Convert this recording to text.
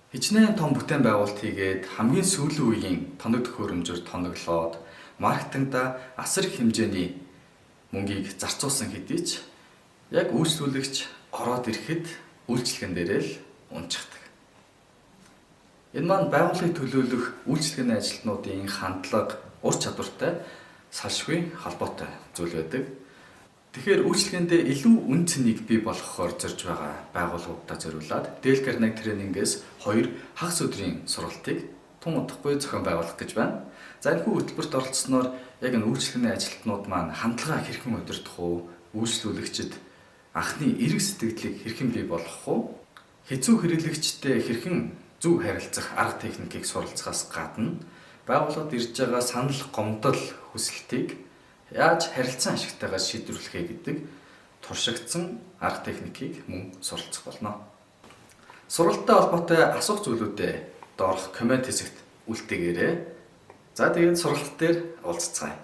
Хичнээн том бүтээн байгуулалт хийгээд хамгийн сүүлийн үеийн тоног төхөөрөмжөөр тоноглоод маркетингда асар их хэмжээний мөнгийг зарцуулсан хэдий ч яг үйлчлүүлэгч ороод ирэхэд үйлчлэгэн дээрээ л унчихдаг. Энэ маань байгууллагыг төлөөлөх үйлчлэгээний ажилтнуудын хандлага, ур чадвартай салшгүй холбоотой зүйл байдаг. Тэгэхээр үйлчлэгээндээ илүү үн цэнийг бий болгохоор зорж байгаа байгууллагуудаа зориулаад Dale Carnegie тренингээс 2 хагас өдрийн сургалтыг тун удахгүй зохион байгуулах гэж байна. За энэ хөтөлбөрт оролцсноор яг энэ үйлчлэгээний ажилтнууд маань хандлагаа хэрхэн удирдах уу, үйлчлүүлэгчид анхны эрг сэтгэлийг хэрхэн бий болгох уу, хэцүү хэрэглэгчтэй хэрхэн зөв харилцах арга техникийг суралцахаас гадна байгууллагад ирж байгаа санал гомдол хүсэлтийг яаж харилцан ашигтайгаар шийдвэрлэхээ гэдэг туршигдсан арга техникийг мөн суралцах болно. Сургалттай холбоотой асуух зүйлүүдэд доорх коммент хэсэгт үлдээгээрэй. За тэгээд сургалт дээр уулзцгаая.